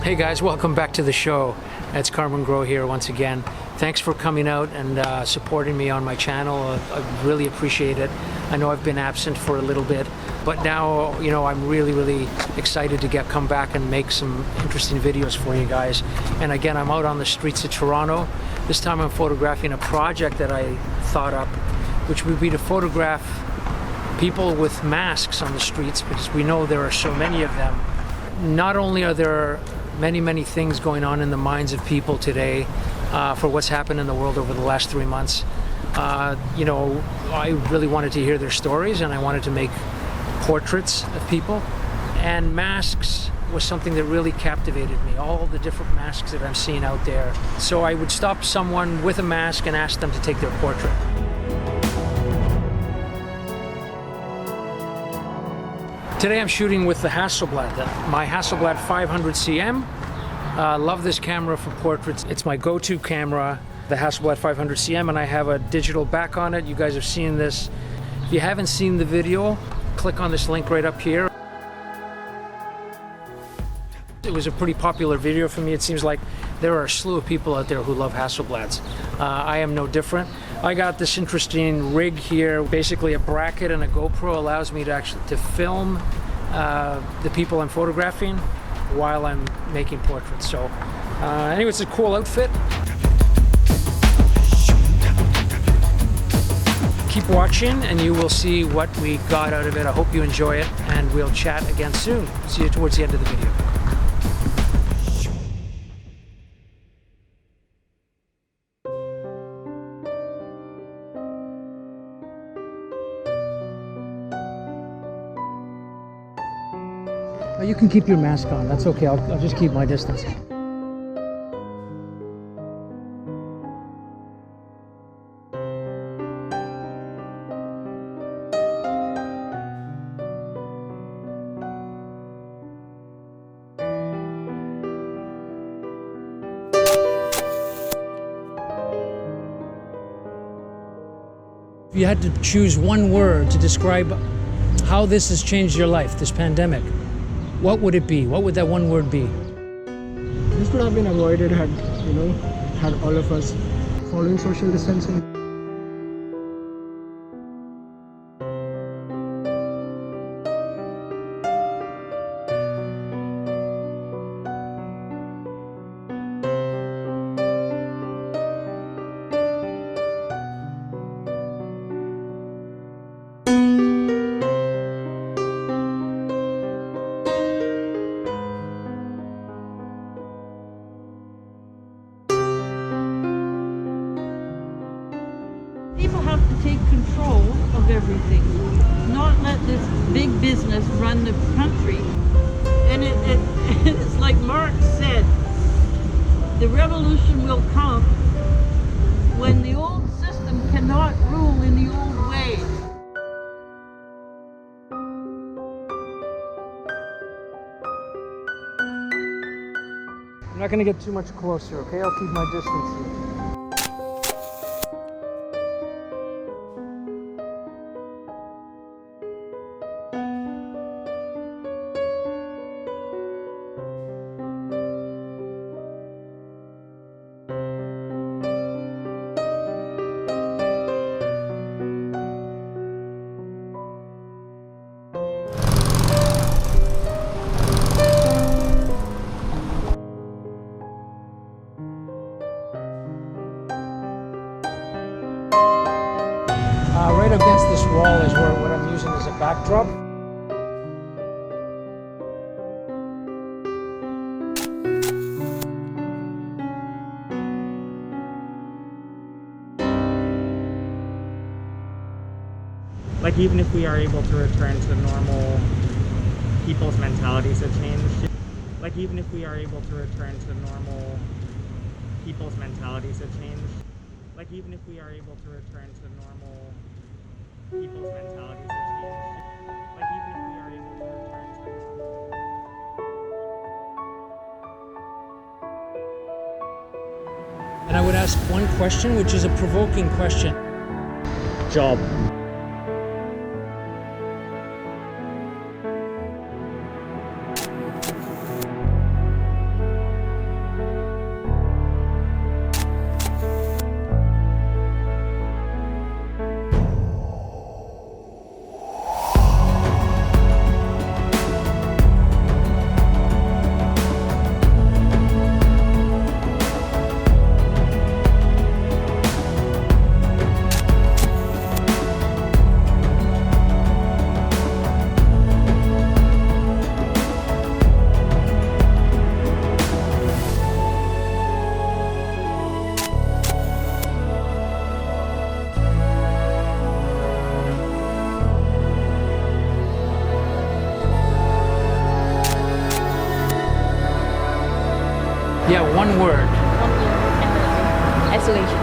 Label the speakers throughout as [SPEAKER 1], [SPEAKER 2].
[SPEAKER 1] Hey guys, welcome back to the show. It's Carmine Groe here once again. Thanks for coming out and supporting me on my channel. I really appreciate it. I know I've been absent for a little bit, but now, you know, I'm really excited to come back and make some interesting videos for you guys. And again, I'm out on the streets of Toronto. This time I'm photographing a project that I thought up, which would be to photograph people with masks on the streets, because we know there are so many of them. Not only are there many things going on in the minds of people today for what's happened in the world over the last 3 months. You know, I really wanted to hear their stories, and I wanted to make portraits of people. And masks was something that really captivated me, all the different masks that I'm seeing out there. So I would stop someone with a mask and ask them to take their portrait. Today I'm shooting with the Hasselblad, my Hasselblad 500 cm. Love this camera for portraits. It's my go-to camera, the Hasselblad 500 cm, and I have a digital back on it. You guys have seen this. If you haven't seen the video, click on this link right up here. It was a pretty popular video for me. It seems like there are a slew of people out there who love Hasselblads. I am no different. I got this interesting rig here. Basically a bracket and a GoPro allows me to actually film the people I'm photographing while I'm making portraits. So anyway, it's a cool outfit. Keep watching and you will see what we got out of it. I hope you enjoy it, and we'll chat again soon. See you towards the end of the video. You can keep your mask on, that's okay. I'll just keep my distance. If you had to choose one word to describe how this has changed your life, this pandemic, what would it be? What would that one word be?
[SPEAKER 2] This could have been avoided had, you know, had all of us following social distancing.
[SPEAKER 3] People have to take control of everything, not let this big business run the country. And it's like Marx said, the revolution will come when the old system cannot rule in the old ways.
[SPEAKER 1] I'm not going to get too much closer, okay? I'll keep my distance here. Right against this wall is what I'm using as a backdrop.
[SPEAKER 4] Like, even if we are able to return to normal, people's mentalities have changed. Like, even if we are able to return to normal, people's mentalities have changed. Like, even if we are able to return to normal, people's mentalities have changed. Like, even if we are able to return to normal.
[SPEAKER 1] And I would ask one question, which is a provoking question.
[SPEAKER 4] Job.
[SPEAKER 1] One word.
[SPEAKER 5] Isolation.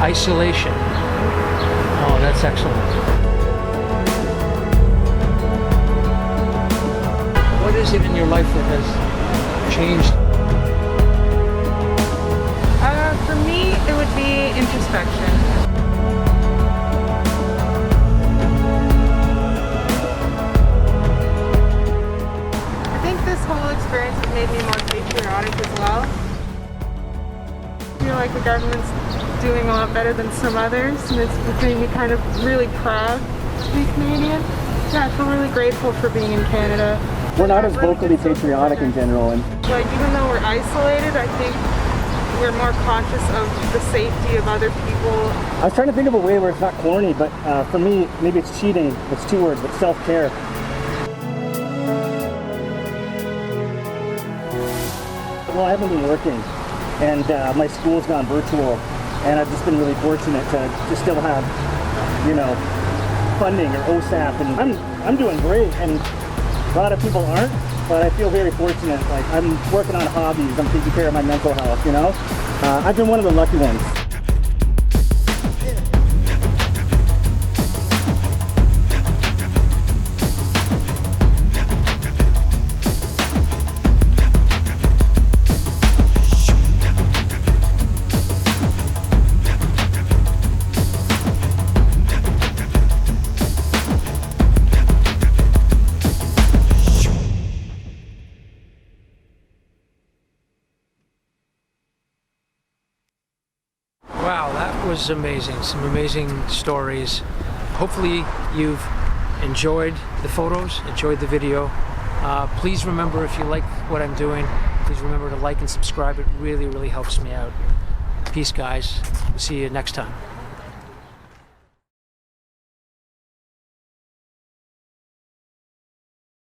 [SPEAKER 1] Isolation. Oh, that's excellent. What is it in your life that has changed?
[SPEAKER 5] For me, it would be introspection. I think this whole experience has made me more patriotic as well. I feel like the government's doing a lot better than some others, and it's made me kind of really proud to be Canadian. Yeah, I feel really grateful for being in Canada.
[SPEAKER 6] We're not as vocally patriotic in general, and
[SPEAKER 5] Like, even though we're isolated, I think we're more conscious of the safety of other people.
[SPEAKER 6] I was trying to think of a way where it's not corny, but for me, maybe it's cheating. It's 2 words, but self-care. Well, I haven't been working, and my school's gone virtual, and I've just been really fortunate to still have, you know, funding or OSAP, and I'm doing great, and a lot of people aren't, but I feel very fortunate. Like, I'm working on hobbies, I'm taking care of my mental health, you know? I've been one of the lucky ones.
[SPEAKER 1] Wow, that was amazing. Some amazing stories. Hopefully you've enjoyed the photos, enjoyed the video. Please remember, if you like what I'm doing, please remember to like and subscribe. It really, really helps me out. Peace, guys. We'll see you next time.